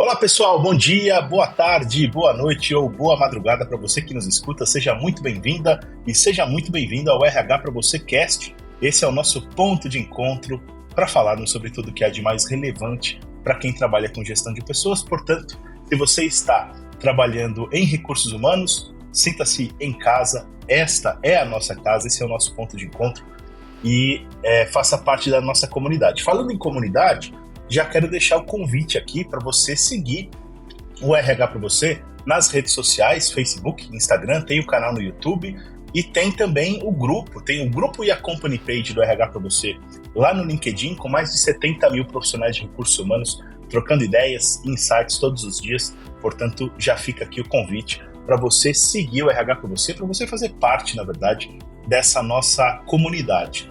Olá pessoal, bom dia, boa tarde, boa noite ou boa madrugada para você que nos escuta. Seja muito bem-vinda e seja muito bem-vindo ao RH para você Cast. Esse é o nosso ponto de encontro para falarmos sobre tudo que há de mais relevante para quem trabalha com gestão de pessoas. Portanto, se você está trabalhando em recursos humanos, sinta-se em casa. Esta é a nossa casa, esse é o nosso ponto de encontro e faça parte da nossa comunidade. Falando em comunidade, já quero deixar o convite aqui para você seguir o RH para você nas redes sociais, Facebook, Instagram, tem o canal no YouTube e tem também o grupo, e a company page do RH para você lá no LinkedIn, com mais de 70 mil profissionais de recursos humanos trocando ideias, insights todos os dias. Portanto, já fica aqui o convite para você seguir o RH para você fazer parte, na verdade, dessa nossa comunidade.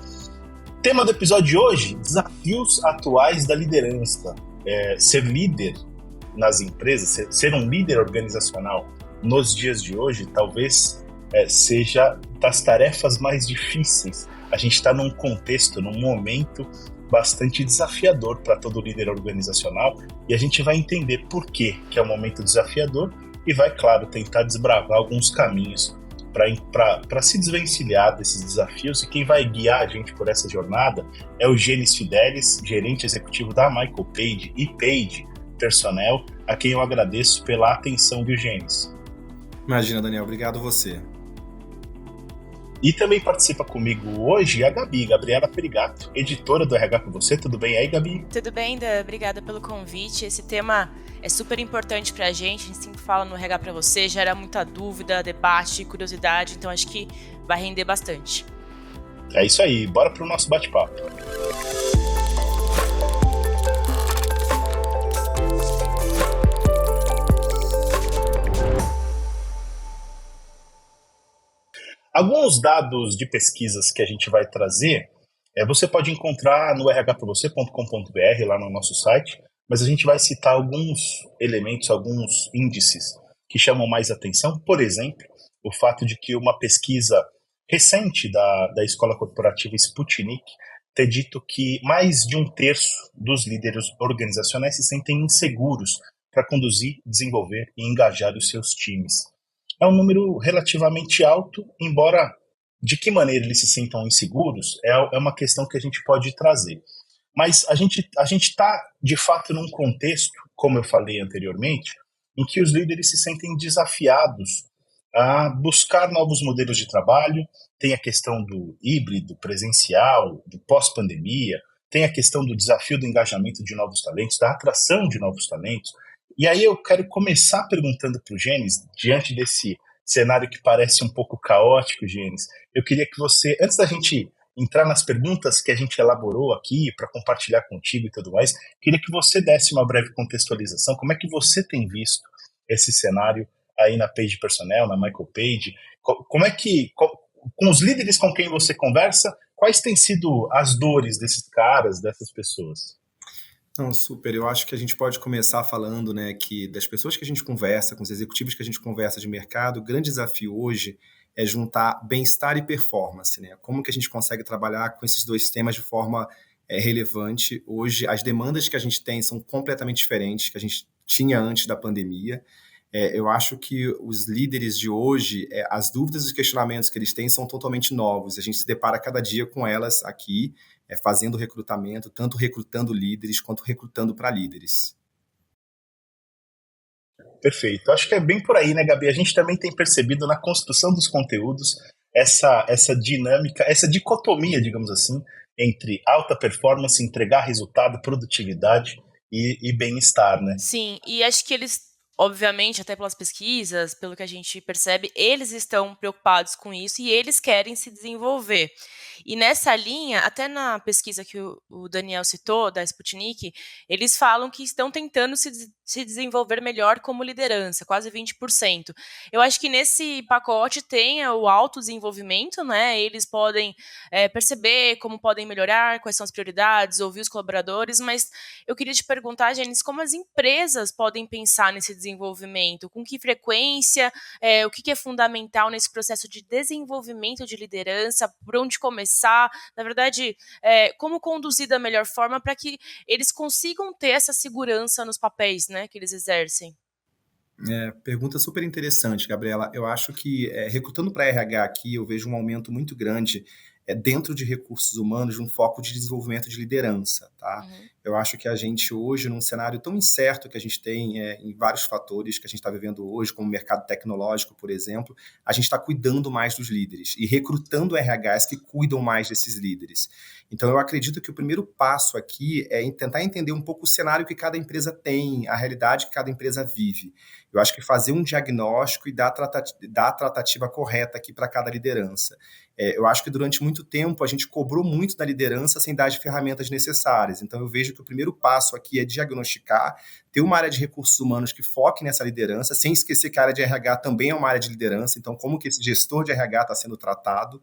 Tema do episódio de hoje, desafios atuais da liderança. Ser líder nas empresas, ser um líder organizacional nos dias de hoje, talvez seja das tarefas mais difíceis. A gente está num contexto, num momento bastante desafiador para todo líder organizacional e a gente vai entender por que é um momento desafiador e vai, claro, tentar desbravar alguns caminhos para se desvencilhar desses desafios. E quem vai guiar a gente por essa jornada é o Gênis Fidelis, gerente executivo da Michael Page e Page Personnel, a quem eu agradeço pela atenção, viu, Gênis? Imagina, Daniel, obrigado você. E também participa comigo hoje a Gabriela Perigato, editora do RH com você. Tudo bem aí, Gabi? Tudo bem, Dan. Obrigada pelo convite. Esse tema é super importante pra gente. A gente sempre fala no RH pra você, gera muita dúvida, debate, curiosidade, então acho que vai render bastante. É isso aí, bora pro nosso bate-papo. Alguns dados de pesquisas que a gente vai trazer, você pode encontrar no rhpravocê.com.br, lá no nosso site, mas a gente vai citar alguns elementos, alguns índices que chamam mais atenção. Por exemplo, o fato de que uma pesquisa recente da Escola Corporativa Sputnik ter dito que mais de um terço dos líderes organizacionais se sentem inseguros para conduzir, desenvolver e engajar os seus times. É um número relativamente alto, embora de que maneira eles se sintam inseguros é uma questão que a gente pode trazer. Mas a gente está, de fato, num contexto, como eu falei anteriormente, em que os líderes se sentem desafiados a buscar novos modelos de trabalho. Tem a questão do híbrido, presencial, do pós-pandemia, tem a questão do desafio do engajamento de novos talentos, da atração de novos talentos. E aí eu quero começar perguntando para o Gênis, diante desse cenário que parece um pouco caótico, Gênis, eu queria que você, antes da gente entrar nas perguntas que a gente elaborou aqui para compartilhar contigo e tudo mais, queria que você desse uma breve contextualização. Como é que você tem visto esse cenário aí na Page Personnel, na Michael Page? Como é que, com os líderes com quem você conversa, quais têm sido as dores desses caras, dessas pessoas? Não, super. Eu acho que a gente pode começar falando, né, que das pessoas que a gente conversa, com os executivos que a gente conversa de mercado, o grande desafio hoje é juntar bem-estar e performance, né? Como que a gente consegue trabalhar com esses dois temas de forma relevante? Hoje, as demandas que a gente tem são completamente diferentes que a gente tinha antes da pandemia. Eu acho que os líderes de hoje, as dúvidas e os questionamentos que eles têm são totalmente novos. A gente se depara cada dia com elas aqui, fazendo recrutamento, tanto recrutando líderes quanto recrutando para líderes. Perfeito. Acho que é bem por aí, né, Gabi? A gente também tem percebido na construção dos conteúdos essa dinâmica, essa dicotomia, digamos assim, entre alta performance, entregar resultado, produtividade e bem-estar, né? Sim, e acho que eles, obviamente, até pelas pesquisas, pelo que a gente percebe, eles estão preocupados com isso e eles querem se desenvolver. E nessa linha, até na pesquisa que o Daniel citou, da Sputnik, eles falam que estão tentando se desenvolver melhor como liderança, quase 20%. Eu acho que nesse pacote tem o autodesenvolvimento, né? Eles podem perceber como podem melhorar, quais são as prioridades, ouvir os colaboradores, mas eu queria te perguntar, Janice, como as empresas podem pensar nesse desenvolvimento? Com que frequência? O que é fundamental nesse processo de desenvolvimento de liderança? Por onde começar? Na verdade, como conduzir da melhor forma para que eles consigam ter essa segurança nos papéis, né, que eles exercem? Pergunta super interessante, Gabriela. Eu acho que, recrutando para RH aqui, eu vejo um aumento muito grande dentro de recursos humanos, de um foco de desenvolvimento de liderança, tá? Uhum. Eu acho que a gente hoje, num cenário tão incerto que a gente tem em vários fatores que a gente está vivendo hoje, como o mercado tecnológico, por exemplo, a gente está cuidando mais dos líderes e recrutando RHs que cuidam mais desses líderes. Então, eu acredito que o primeiro passo aqui é tentar entender um pouco o cenário que cada empresa tem, a realidade que cada empresa vive. Eu acho que fazer um diagnóstico e dar a tratativa correta aqui para cada liderança. Eu acho que durante muito tempo a gente cobrou muito da liderança sem dar as ferramentas necessárias. Então, eu vejo que o primeiro passo aqui é diagnosticar, ter uma área de recursos humanos que foque nessa liderança, sem esquecer que a área de RH também é uma área de liderança. Então, como que esse gestor de RH está sendo tratado?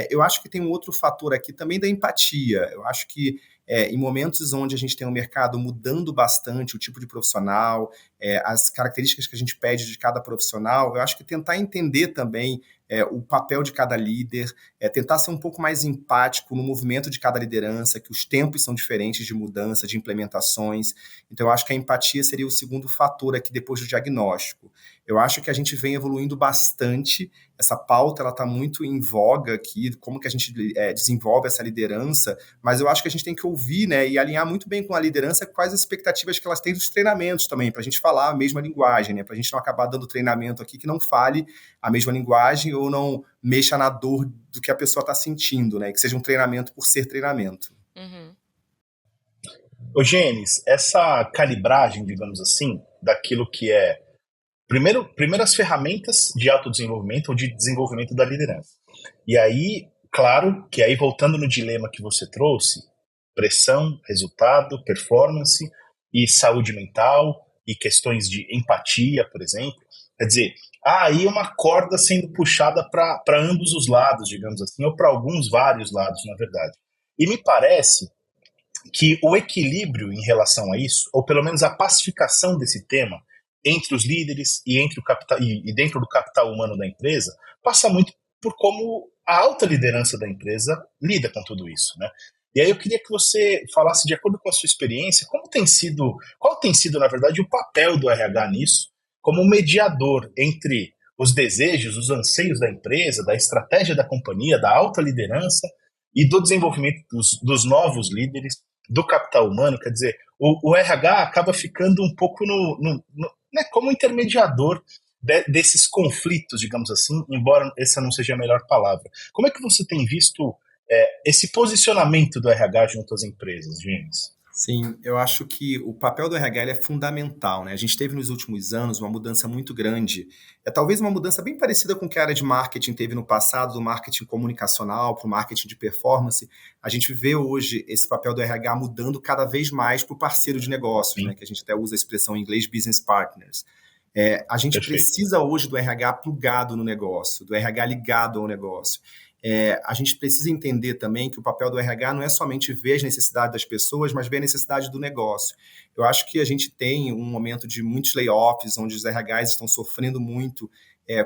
Eu acho que tem um outro fator aqui também da empatia. Eu acho que em momentos onde a gente tem um mercado mudando bastante o tipo de profissional, as características que a gente pede de cada profissional, eu acho que tentar entender também o papel de cada líder, tentar ser um pouco mais empático no movimento de cada liderança, que os tempos são diferentes de mudança, de implementações. Então, eu acho que a empatia seria o segundo fator aqui depois do diagnóstico. Eu acho que a gente vem evoluindo bastante, essa pauta está muito em voga aqui, como que a gente desenvolve essa liderança, mas eu acho que a gente tem que ouvir, né, e alinhar muito bem com a liderança quais as expectativas que elas têm dos treinamentos também, para a gente falar a mesma linguagem, né, para a gente não acabar dando treinamento aqui que não fale a mesma linguagem ou não mexa na dor do que a pessoa está sentindo, né, que seja um treinamento por ser treinamento. Uhum. Ô, Gênesis, essa calibragem, digamos assim, daquilo que é primeiro as ferramentas de autodesenvolvimento ou de desenvolvimento da liderança. E aí, claro, que aí voltando no dilema que você trouxe, pressão, resultado, performance e saúde mental e questões de empatia, por exemplo. Quer dizer, há aí uma corda sendo puxada para ambos os lados, digamos assim, ou para alguns vários lados, na verdade. E me parece que o equilíbrio em relação a isso, ou pelo menos a pacificação desse tema entre os líderes e entre o capital e dentro do capital humano da empresa, passa muito por como a alta liderança da empresa lida com tudo isso, né? E aí eu queria que você falasse, de acordo com a sua experiência, qual tem sido, na verdade, o papel do RH nisso, como mediador entre os desejos, os anseios da empresa, da estratégia da companhia, da alta liderança e do desenvolvimento dos novos líderes, do capital humano. Quer dizer, o RH acaba ficando um pouco né, como intermediador desses conflitos, digamos assim, embora essa não seja a melhor palavra. Como é que você tem visto esse posicionamento do RH junto às empresas, James? Sim, eu acho que o papel do RH ele é fundamental, né? A gente teve nos últimos anos uma mudança muito grande. Talvez uma mudança bem parecida com o que a área de marketing teve no passado, do marketing comunicacional para o marketing de performance. A gente vê hoje esse papel do RH mudando cada vez mais para o parceiro de negócios, né? Que a gente até usa a expressão em inglês business partners. A gente Perfeito. precisa hoje do RH plugado no negócio, do RH ligado ao negócio. A gente precisa entender também que o papel do RH não é somente ver as necessidades das pessoas, mas ver a necessidade do negócio. Eu acho que a gente tem um momento de muitos layoffs, onde os RHs estão sofrendo muito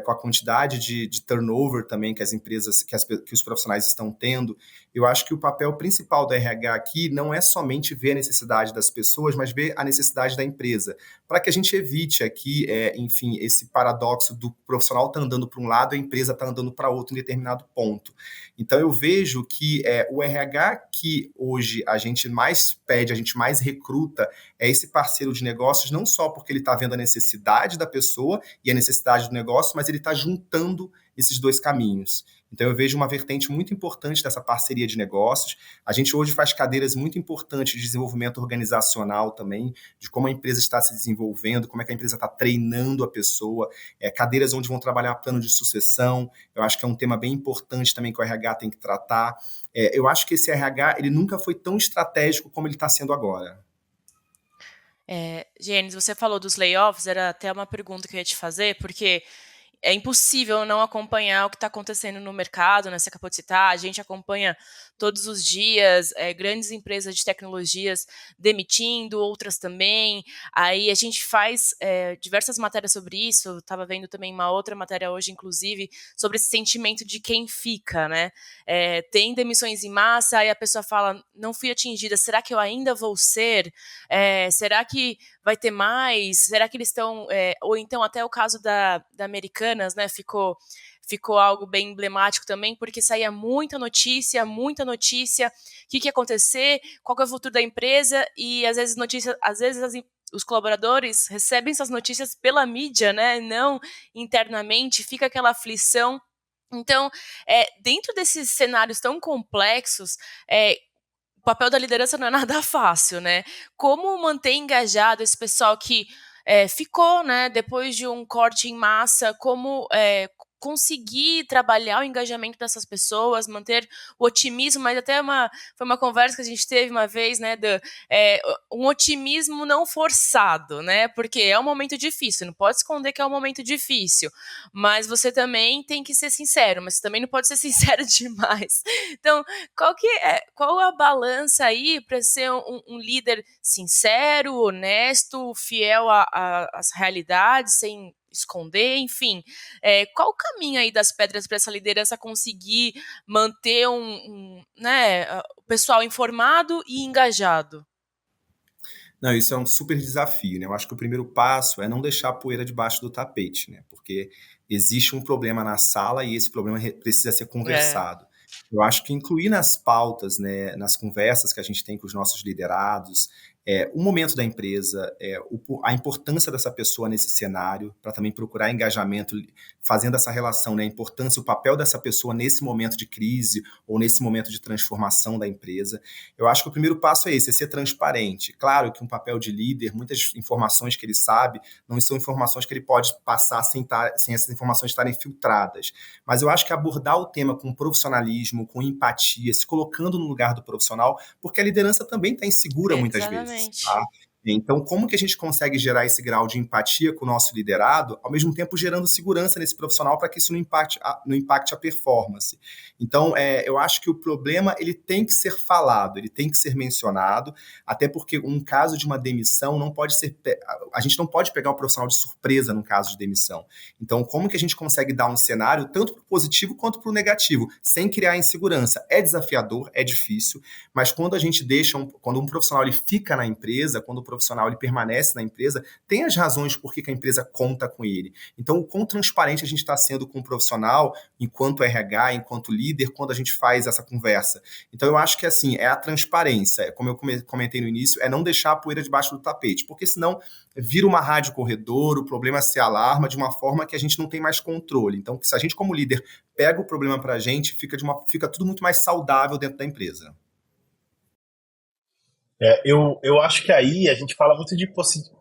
com a quantidade de turnover também que as empresas, que os profissionais estão tendo. Eu acho que o papel principal do RH aqui não é somente ver a necessidade das pessoas, mas ver a necessidade da empresa, para que a gente evite aqui, enfim, esse paradoxo do profissional estar andando para um lado e a empresa está andando para outro em determinado ponto. Então, eu vejo que o RH que hoje a gente mais pede, a gente mais recruta, é esse parceiro de negócios, não só porque ele está vendo a necessidade da pessoa e a necessidade do negócio, mas ele está juntando esses dois caminhos. Então, eu vejo uma vertente muito importante dessa parceria de negócios. A gente hoje faz cadeiras muito importantes de desenvolvimento organizacional também, de como a empresa está se desenvolvendo, como é que a empresa está treinando a pessoa, cadeiras onde vão trabalhar plano de sucessão. Eu acho que é um tema bem importante também que o RH tem que tratar. Eu acho que esse RH ele nunca foi tão estratégico como ele está sendo agora. Gênesis, você falou dos layoffs, era até uma pergunta que eu ia te fazer, porque é impossível não acompanhar o que está acontecendo no mercado, né? Você acabou de citar, a gente acompanha todos os dias grandes empresas de tecnologias demitindo, outras também. Aí a gente faz diversas matérias sobre isso. Estava vendo também uma outra matéria hoje, inclusive, sobre esse sentimento de quem fica, né? Tem demissões em massa, aí a pessoa fala, não fui atingida, será que eu ainda vou ser? Será que vai ter mais? Será que eles estão... ou então até o caso da Americanas, né? Ficou algo bem emblemático também, porque saía muita notícia, o que ia acontecer, qual que é o futuro da empresa, e às vezes os colaboradores recebem essas notícias pela mídia, né, não internamente, fica aquela aflição. Então, dentro desses cenários tão complexos, o papel da liderança não é nada fácil, né? Como manter engajado esse pessoal que ficou, né, depois de um corte em massa, como conseguir trabalhar o engajamento dessas pessoas, manter o otimismo, mas até foi uma conversa que a gente teve uma vez, né, um otimismo não forçado, né, porque é um momento difícil, não pode esconder que é um momento difícil, mas você também tem que ser sincero, mas você também não pode ser sincero demais. Então, qual a balança aí para ser um líder sincero, honesto, fiel às realidades, sem esconder, enfim. Qual o caminho aí das pedras para essa liderança conseguir manter né, o pessoal informado e engajado? Não, isso é um super desafio, né? Eu acho que o primeiro passo é não deixar a poeira debaixo do tapete, né? Porque existe um problema na sala e esse problema precisa ser conversado. Eu acho que incluir nas pautas, né, nas conversas que a gente tem com os nossos liderados, o momento da empresa, a importância dessa pessoa nesse cenário, para também procurar engajamento, fazendo essa relação, né, a importância, o papel dessa pessoa nesse momento de crise ou nesse momento de transformação da empresa. Eu acho que o primeiro passo é esse, é ser transparente. Claro que um papel de líder, muitas informações que ele sabe, não são informações que ele pode passar sem essas informações estarem filtradas. Mas eu acho que abordar o tema com profissionalismo, com empatia, se colocando no lugar do profissional, porque a liderança também está insegura muitas vezes. Tá? Então, como que a gente consegue gerar esse grau de empatia com o nosso liderado, ao mesmo tempo gerando segurança nesse profissional para que isso não impacte a performance? Então, eu acho que o problema ele tem que ser falado, ele tem que ser mencionado, até porque um caso de uma demissão não pode ser... A gente não pode pegar o profissional de surpresa num caso de demissão. Então, como que a gente consegue dar um cenário tanto para o positivo quanto para o negativo, sem criar insegurança? É desafiador, é difícil, mas quando a gente quando um profissional ele fica na empresa, quando o profissional ele permanece na empresa, tem as razões por que a empresa conta com ele. Então, o quão transparente a gente está sendo com o profissional, enquanto RH, enquanto líder, quando a gente faz essa conversa. Então, eu acho que assim, é a transparência, como eu comentei no início, é não deixar a poeira debaixo do tapete, porque senão vira uma rádio corredor, o problema se alarma de uma forma que a gente não tem mais controle. Então, se a gente como líder pega o problema para a gente, fica tudo muito mais saudável dentro da empresa. Eu acho que aí a gente fala muito de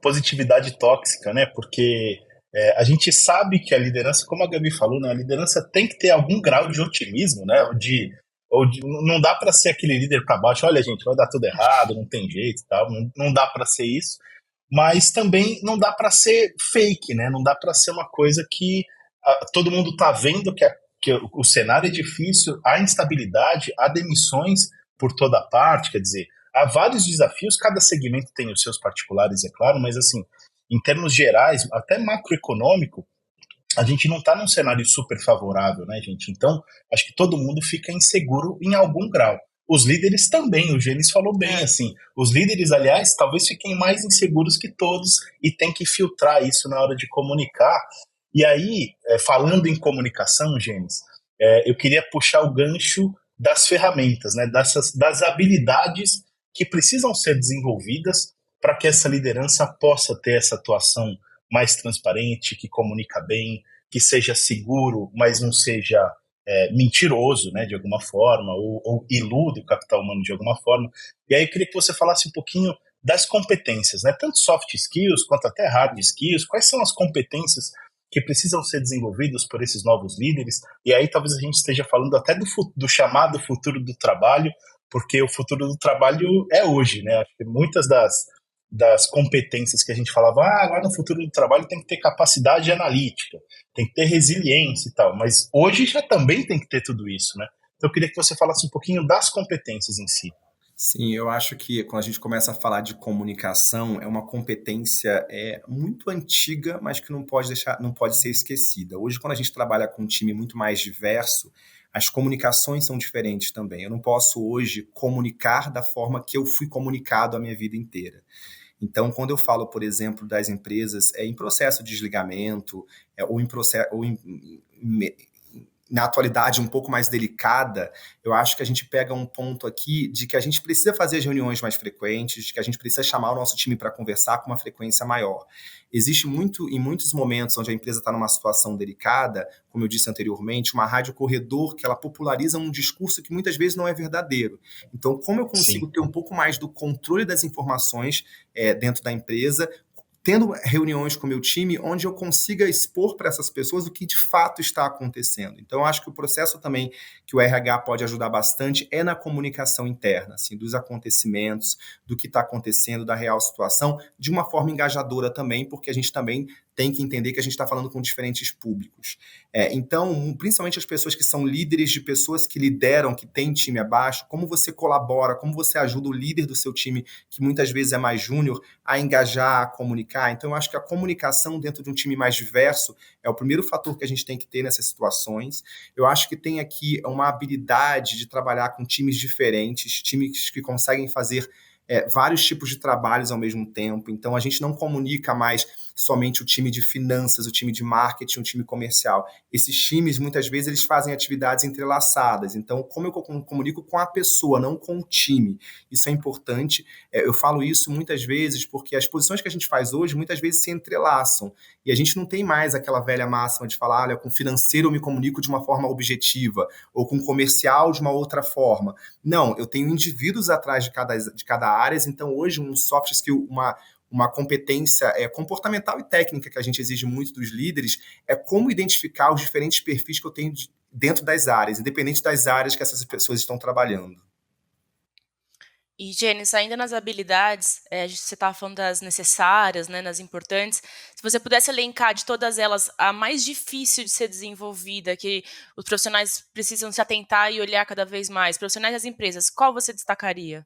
positividade tóxica, né? Porque a gente sabe que a liderança, como a Gabi falou, né? A liderança tem que ter algum grau de otimismo, né? Não dá para ser aquele líder para baixo, olha, gente, vai dar tudo errado, não tem jeito e tal, não dá para ser isso, mas também não dá para ser fake, né? Não dá para ser uma coisa que todo mundo tá vendo que o cenário é difícil, há instabilidade, há demissões por toda parte, quer dizer, há vários desafios, cada segmento tem os seus particulares, é claro, mas assim, em termos gerais, até macroeconômico, a gente não está num cenário super favorável, né, gente? Então, acho que todo mundo fica inseguro em algum grau. Os líderes também, o Gênesis falou bem, assim, os líderes, aliás, talvez fiquem mais inseguros que todos e tem que filtrar isso na hora de comunicar. E aí, falando em comunicação, Gênesis, eu queria puxar o gancho das ferramentas, né, das habilidades que precisam ser desenvolvidas para que essa liderança possa ter essa atuação mais transparente, que comunica bem, que seja seguro, mas não seja mentiroso, né, de alguma forma, ou ilude o capital humano de alguma forma. E aí eu queria que você falasse um pouquinho das competências, né, tanto soft skills quanto até hard skills. Quais são as competências que precisam ser desenvolvidas por esses novos líderes? E aí talvez a gente esteja falando até do chamado futuro do trabalho, porque o futuro do trabalho é hoje, né? Acho que muitas das competências que a gente falava, agora no futuro do trabalho tem que ter capacidade analítica, tem que ter resiliência e tal, mas hoje já também tem que ter tudo isso, né? Então eu queria que você falasse um pouquinho das competências em si. Sim, eu acho que quando a gente começa a falar de comunicação, é uma competência muito antiga, mas que não pode ser esquecida. Hoje, quando a gente trabalha com um time muito mais diverso, as comunicações são diferentes também. Eu não posso hoje comunicar da forma que eu fui comunicado a minha vida inteira. Então, quando eu falo, por exemplo, das empresas em processo de desligamento, ou em processo, na atualidade um pouco mais delicada, eu acho que a gente pega um ponto aqui de que a gente precisa fazer as reuniões mais frequentes, de que a gente precisa chamar o nosso time para conversar com uma frequência maior. Existe em muitos momentos onde a empresa está numa situação delicada, como eu disse anteriormente, uma rádio corredor que ela populariza um discurso que muitas vezes não é verdadeiro. Então, como eu consigo Sim. ter um pouco mais do controle das informações dentro da empresa, tendo reuniões com o meu time onde eu consiga expor para essas pessoas o que de fato está acontecendo. Então, eu acho que o processo também que o RH pode ajudar bastante é na comunicação interna, assim, dos acontecimentos, do que está acontecendo, da real situação, de uma forma engajadora também, porque a gente também tem que entender que a gente está falando com diferentes públicos. Então, principalmente as pessoas que são líderes de pessoas que lideram, que têm time abaixo, como você colabora, como você ajuda o líder do seu time, que muitas vezes é mais júnior, a engajar, a comunicar. Então, eu acho que a comunicação dentro de um time mais diverso é o primeiro fator que a gente tem que ter nessas situações. Eu acho que tem aqui uma habilidade de trabalhar com times diferentes, times que conseguem fazer vários tipos de trabalhos ao mesmo tempo. Então, a gente não comunica mais somente o time de finanças, o time de marketing, o time comercial. Esses times, muitas vezes, eles fazem atividades entrelaçadas. Então, como eu comunico com a pessoa, não com o time? Isso é importante. Eu falo isso muitas vezes porque as posições que a gente faz hoje, muitas vezes se entrelaçam. E a gente não tem mais aquela velha máxima de falar, olha, com financeiro eu me comunico de uma forma objetiva, ou com comercial de uma outra forma. Não, eu tenho indivíduos atrás de cada área, então hoje um soft skill, uma competência comportamental e técnica que a gente exige muito dos líderes é como identificar os diferentes perfis que eu tenho dentro das áreas, independente das áreas que essas pessoas estão trabalhando. E, Janice, ainda nas habilidades, você estava falando das necessárias, né, nas importantes. Se você pudesse elencar de todas elas a mais difícil de ser desenvolvida, que os profissionais precisam se atentar e olhar cada vez mais, profissionais das empresas, qual você destacaria?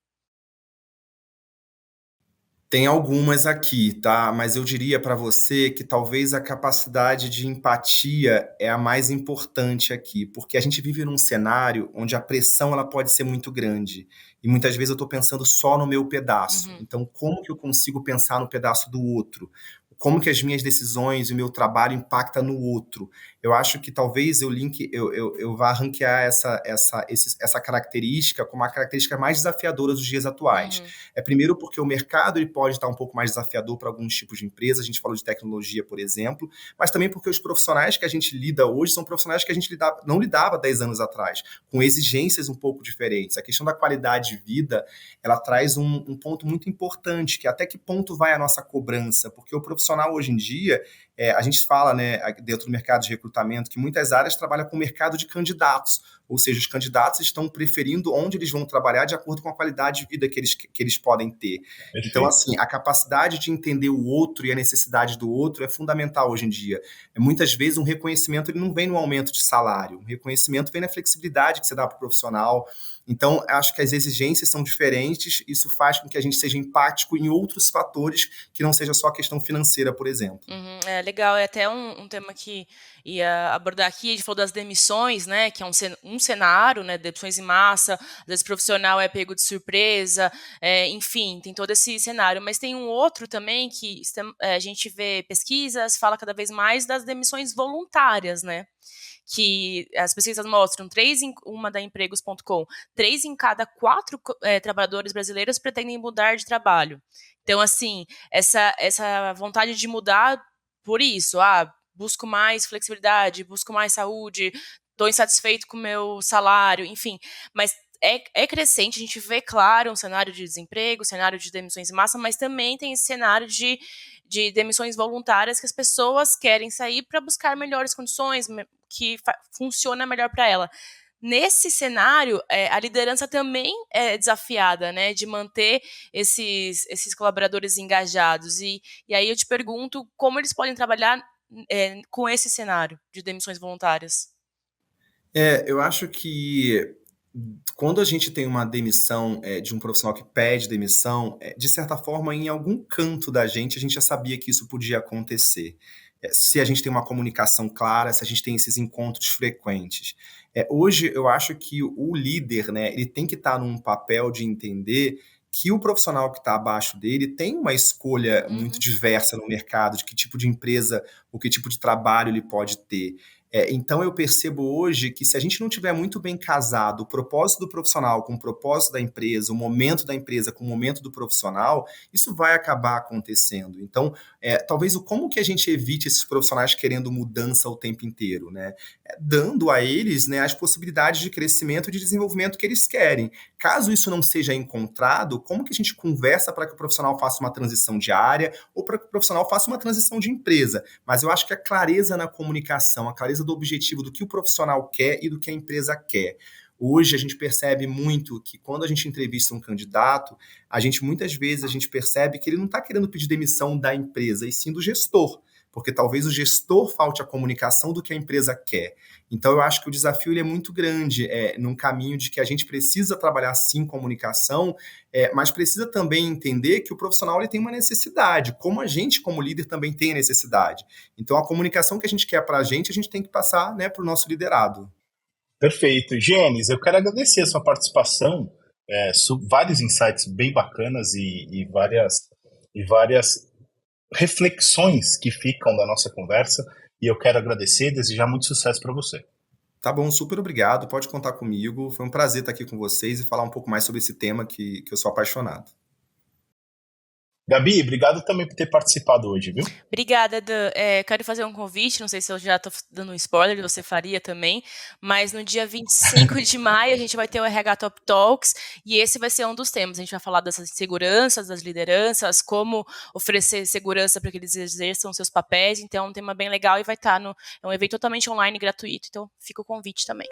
Tem algumas aqui, tá? Mas eu diria para você que talvez a capacidade de empatia é a mais importante aqui, porque a gente vive num cenário onde a pressão ela pode ser muito grande. E muitas vezes eu estou pensando só no meu pedaço. Uhum. Então, como que eu consigo pensar no pedaço do outro? Como que as minhas decisões e o meu trabalho impactam no outro? Eu acho que talvez eu vá ranquear essa característica como a característica mais desafiadora dos dias atuais. Uhum. Primeiro porque o mercado ele pode estar um pouco mais desafiador para alguns tipos de empresas, a gente falou de tecnologia, por exemplo, mas também porque os profissionais que a gente lida hoje são profissionais que a gente não lidava 10 anos atrás, com exigências um pouco diferentes. A questão da qualidade de vida, ela traz um ponto muito importante, que é até que ponto vai a nossa cobrança, porque o profissional hoje em dia, a gente fala, né, dentro do mercado de recrutamento, que muitas áreas trabalham com o mercado de candidatos, ou seja, os candidatos estão preferindo onde eles vão trabalhar de acordo com a qualidade de vida que eles podem ter. Então, Perfeito. assim, a capacidade de entender o outro e a necessidade do outro é fundamental hoje em dia. Muitas vezes, um reconhecimento ele não vem no aumento de salário, um reconhecimento vem na flexibilidade que você dá para o profissional. Então, acho que as exigências são diferentes, isso faz com que a gente seja empático em outros fatores que não seja só a questão financeira, por exemplo. Uhum, legal, é até um tema que ia abordar aqui, a gente falou das demissões, né, que é um cenário, né, demissões em massa, às vezes o profissional é pego de surpresa, enfim, tem todo esse cenário, mas tem um outro também que a gente vê pesquisas, fala cada vez mais das demissões voluntárias, né, que as pesquisas mostram, uma da empregos.com, 3 em cada 4 trabalhadores brasileiros pretendem mudar de trabalho. Então, assim, essa vontade de mudar por isso, busco mais flexibilidade, busco mais saúde, estou insatisfeito com o meu salário, enfim, mas é crescente, a gente vê, claro, um cenário de desemprego, um cenário de demissões em massa, mas também tem esse cenário de demissões voluntárias que as pessoas querem sair para buscar melhores condições, que funciona melhor para ela. nesse cenário, a liderança também é desafiada, né, de manter esses colaboradores engajados. E aí eu te pergunto como eles podem trabalhar com esse cenário de demissões voluntárias. Eu acho que quando a gente tem uma demissão de um profissional que pede demissão, de certa forma, em algum canto da gente, a gente já sabia que isso podia acontecer. Se a gente tem uma comunicação clara, se a gente tem esses encontros frequentes. Hoje, eu acho que o líder, né, ele tem que estar num papel de entender que o profissional que está abaixo dele tem uma escolha muito diversa no mercado, de que tipo de empresa, ou que tipo de trabalho ele pode ter. Então eu percebo hoje que se a gente não tiver muito bem casado o propósito do profissional com o propósito da empresa, o momento da empresa com o momento do profissional, isso vai acabar acontecendo. Então, talvez como que a gente evite esses profissionais querendo mudança o tempo inteiro, né? Dando a eles, né, as possibilidades de crescimento e de desenvolvimento que eles querem. Caso isso não seja encontrado, como que a gente conversa para que o profissional faça uma transição de área ou para que o profissional faça uma transição de empresa? Mas eu acho que a clareza na comunicação, a clareza do objetivo do que o profissional quer e do que a empresa quer. Hoje a gente percebe muito que quando a gente entrevista um candidato, muitas vezes a gente percebe que ele não está querendo pedir demissão da empresa, e sim do gestor, porque talvez o gestor falte a comunicação do que a empresa quer. Então eu acho que o desafio ele é muito grande, num caminho de que a gente precisa trabalhar sim comunicação, mas precisa também entender que o profissional ele tem uma necessidade, como a gente como líder também tem a necessidade. Então a comunicação que a gente quer para a gente tem que passar, né, para o nosso liderado. Perfeito. Gênesis, eu quero agradecer a sua participação, vários insights bem bacanas e várias reflexões que ficam da nossa conversa, e eu quero agradecer e desejar muito sucesso para você. Tá bom, super obrigado, pode contar comigo, foi um prazer estar aqui com vocês e falar um pouco mais sobre esse tema que eu sou apaixonado. Gabi, obrigado também por ter participado hoje, viu? Obrigada, Dan. Quero fazer um convite, não sei se eu já estou dando um spoiler, você faria também, mas no dia 25 de maio a gente vai ter o RH Top Talks e esse vai ser um dos temas. A gente vai falar dessas seguranças, das lideranças, como oferecer segurança para que eles exerçam seus papéis, então é um tema bem legal e vai estar é um evento totalmente online, gratuito, então fica o convite também.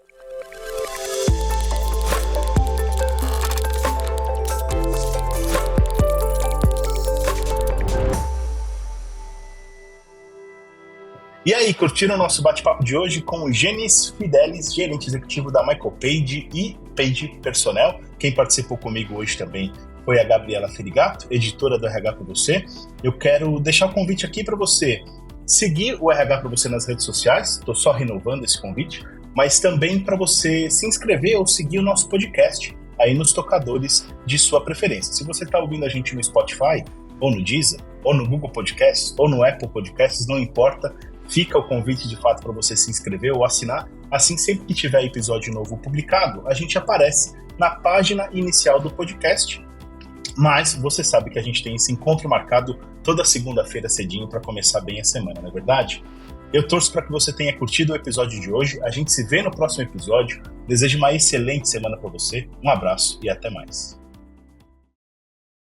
E aí, curtiram o nosso bate-papo de hoje com o Gênesis Fidelis, gerente executivo da Michael Page e Page Personnel. Quem participou comigo hoje também foi a Gabriela Ferigato, editora do RH para você. Eu quero deixar um convite aqui para você seguir o RH para você nas redes sociais, estou só renovando esse convite, mas também para você se inscrever ou seguir o nosso podcast aí nos tocadores de sua preferência. Se você está ouvindo a gente no Spotify, ou no Deezer, ou no Google Podcasts, ou no Apple Podcasts, não importa, fica o convite de fato para você se inscrever ou assinar. Assim, sempre que tiver episódio novo publicado, a gente aparece na página inicial do podcast. Mas você sabe que a gente tem esse encontro marcado toda segunda-feira cedinho para começar bem a semana, não é verdade? Eu torço para que você tenha curtido o episódio de hoje. A gente se vê no próximo episódio. Desejo uma excelente semana para você. Um abraço e até mais.